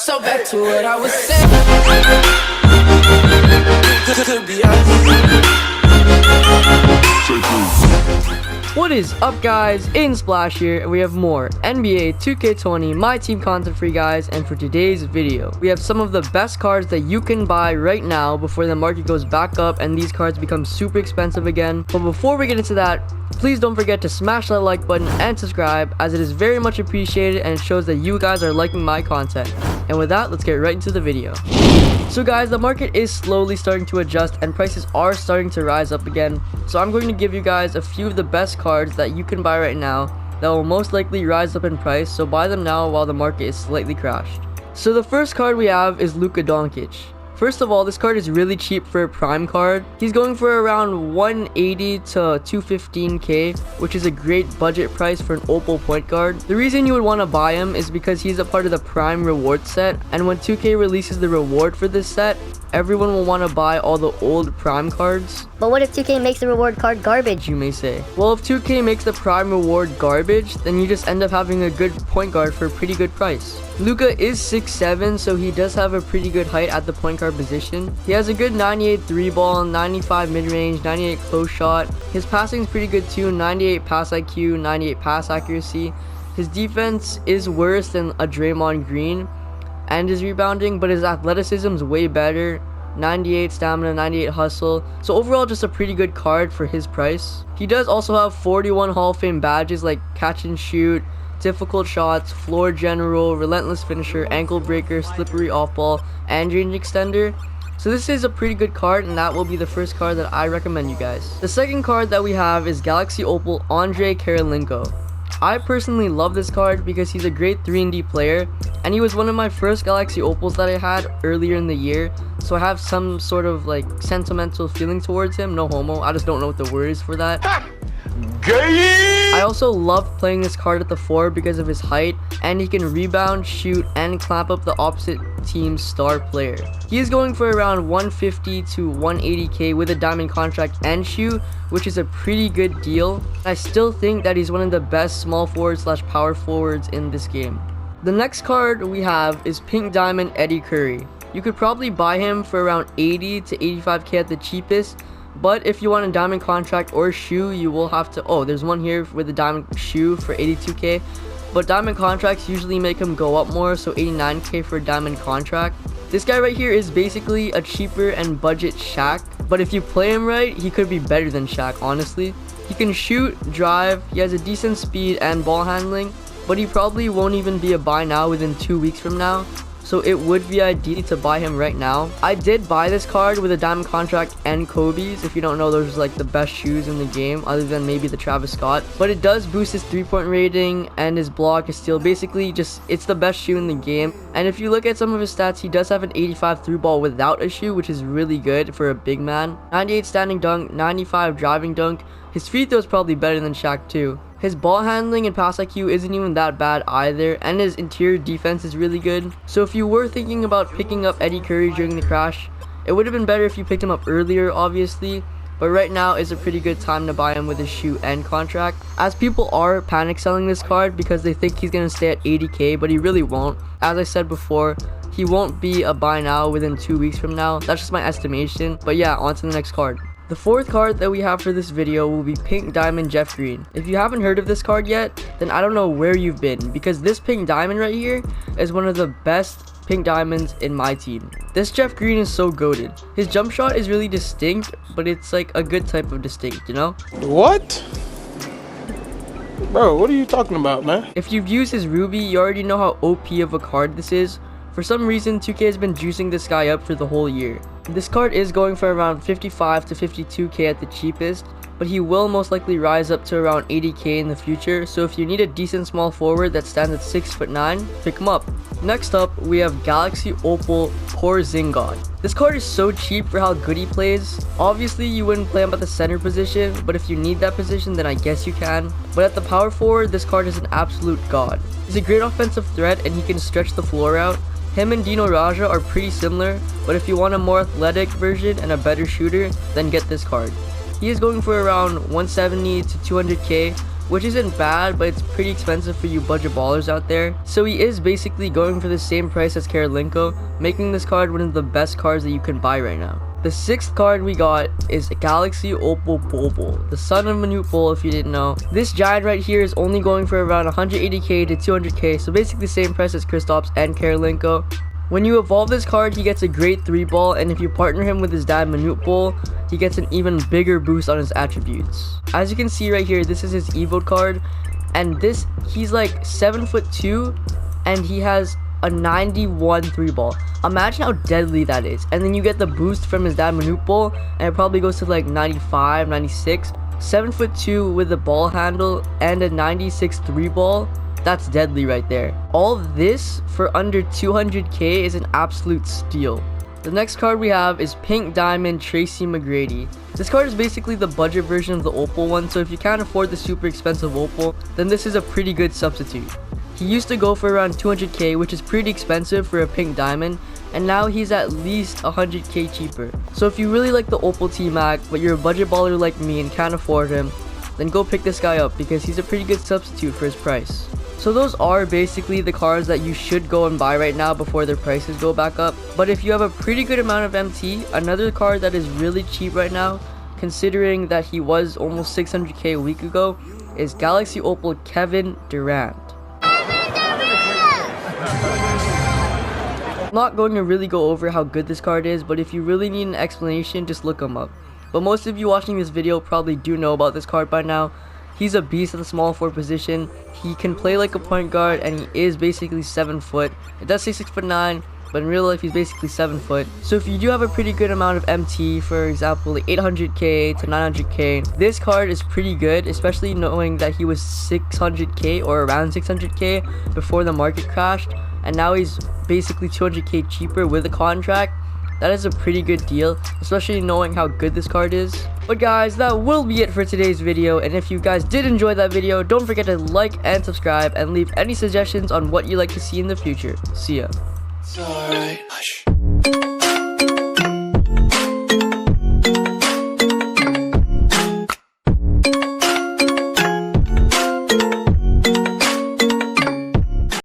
So back to what I was saying. To be What is up, guys? AedanSplash here, and we have more NBA 2k20 MyTeam content for you guys. And for today's video, we have some of the best cards that you can buy right now before the market goes back up and these cards become super expensive again. But before we get into that, please don't forget to smash that like button and subscribe, as it is very much appreciated and it shows that you guys are liking my content. And with that, let's get right into the video. So guys, the market is slowly starting to adjust and prices are starting to rise up again. So I'm going to give you guys a few of the best cards that you can buy right now that will most likely rise up in price, so buy them now while the market is slightly crashed. So the first card we have is Luka Doncic. First of all, this card is really cheap for a prime card. He's going for around 180 to 215k, which is a great budget price for an opal point guard. The reason you would want to buy him is because he's a part of the prime reward set, and when 2K releases the reward for this set, everyone will want to buy all the old prime cards. But what if 2K makes the reward card garbage? You may say. Well, if 2K makes the prime reward garbage, then you just end up having a good point guard for a pretty good price. Luka is 6'7", so he does have a pretty good height at the point guard position. He has a good 98 3 ball, 95 mid-range, 98 close shot. His passing is pretty good too, 98 pass IQ, 98 pass accuracy. His defense is worse than a Draymond Green, and his rebounding, but his athleticism is way better. 98 stamina, 98 hustle. So overall, just a pretty good card for his price. He does also have 41 Hall of Fame badges like catch and shoot, difficult shots, floor general, relentless finisher, ankle breaker, slippery off ball, and range extender. So this is a pretty good card, and that will be the first card that I recommend you guys. The second card that we have is Galaxy Opal Andre Karolinko. I personally love this card because he's a great 3&D player, and he was one of my first Galaxy Opals that I had earlier in the year, so I have some sort of like sentimental feeling towards him. No homo, I just don't know what the word is for that. I also love playing this card at the 4 because of his height, and he can rebound, shoot, and clamp up the opposite team's star player. He is going for around 150 to 180k with a diamond contract and shoot, which is a pretty good deal. I still think that he's one of the best small forwards slash power forwards in this game. The next card we have is Pink Diamond Eddie Curry. You could probably buy him for around 80 to 85k at the cheapest, but if you want a diamond contract or shoe, you will have to... Oh, there's one here with a diamond shoe for 82k, but diamond contracts usually make him go up more, so 89k for a diamond contract. This guy right here is basically a cheaper and budget Shaq, but if you play him right, he could be better than Shaq, honestly. He can shoot, drive, he has a decent speed and ball handling, but he probably won't even be a buy now within 2 weeks from now. So it would be ideal to buy him right now. I did buy this card with a diamond contract and Kobe's. If you don't know, those are like the best shoes in the game other than maybe the Travis Scott. But it does boost his 3-point rating and his block, his steal. Basically, just it's the best shoe in the game. And if you look at some of his stats, he does have an 85 through ball without a shoe, which is really good for a big man. 98 standing dunk, 95 driving dunk. His free throw is probably better than Shaq too. His ball handling and pass IQ isn't even that bad either, and his interior defense is really good. So if you were thinking about picking up Eddie Curry during the crash, it would have been better if you picked him up earlier, obviously, but right now is a pretty good time to buy him with his shoe and contract, as people are panic selling this card because they think he's going to stay at 80k, but he really won't. As I said before, he won't be a buy now within 2 weeks from now. That's just my estimation. But yeah, on to the next card. The fourth card that we have for this video will be Pink Diamond Jeff Green. If you haven't heard of this card yet, then I don't know where you've been, because this Pink Diamond right here is one of the best Pink Diamonds in my team. This Jeff Green is so goated. His jump shot is really distinct, but it's like a good type of distinct, you know? What? Bro, what are you talking about, man? If you've used his Ruby, you already know how OP of a card this is. For some reason, 2K has been juicing this guy up for the whole year. This card is going for around 55 to 52k at the cheapest, but he will most likely rise up to around 80k in the future, so if you need a decent small forward that stands at 6'9", pick him up. Next up, we have Galaxy Opal Porzingis. This card is so cheap for how good he plays. Obviously, you wouldn't play him at the center position, but if you need that position, then I guess you can. But at the power forward, this card is an absolute god. He's a great offensive threat, and he can stretch the floor out. Him and Dino Raja are pretty similar, but if you want a more athletic version and a better shooter, then get this card. He is going for around 170 to 200k which isn't bad, but it's pretty expensive for you budget ballers out there. So he is basically going for the same price as Karolinko, making this card one of the best cards that you can buy right now. The 6th card we got is Galaxy Opal Bulbul, the son of Manute Bol if you didn't know. This giant right here is only going for around 180k to 200k, so basically the same price as Kristaps and Karolinko. When you evolve this card, he gets a great 3-ball, and if you partner him with his dad Manute Bol, he gets an even bigger boost on his attributes. As you can see right here, this is his evoed card, and he's like 7'2", and he has a 91 3-ball. Imagine how deadly that is. And then you get the boost from his dad Manute Bol, and it probably goes to like 95, 96. 7'2" with a ball handle and a 96 3-ball. That's deadly right there. All this for under 200k is an absolute steal. The next card we have is Pink Diamond Tracy McGrady. This card is basically the budget version of the Opal one, so if you can't afford the super expensive Opal, then this is a pretty good substitute. He used to go for around 200k, which is pretty expensive for a Pink Diamond, and now he's at least 100k cheaper. So if you really like the Opal T-Mac, but you're a budget baller like me and can't afford him, then go pick this guy up because he's a pretty good substitute for his price. So those are basically the cards that you should go and buy right now before their prices go back up. But if you have a pretty good amount of MT, another card that is really cheap right now, considering that he was almost 600k a week ago, is Galaxy Opal Kevin Durant. I'm not going to really go over how good this card is, but if you really need an explanation, just look him up. But most of you watching this video probably do know about this card by now. He's a beast at the small forward position. He can play like a point guard, and he is basically 7 foot. It does say 6'9", but in real life he's basically 7 foot. So if you do have a pretty good amount of MT, for example like 800k to 900k, this card is pretty good, especially knowing that he was 600k or around 600k before the market crashed, and now he's basically 200k cheaper with a contract. That is a pretty good deal, especially knowing how good this card is. But guys, that will be it for today's video, and if you guys did enjoy that video, don't forget to like and subscribe and leave any suggestions on what you'd like to see in the future. See ya. It's alright.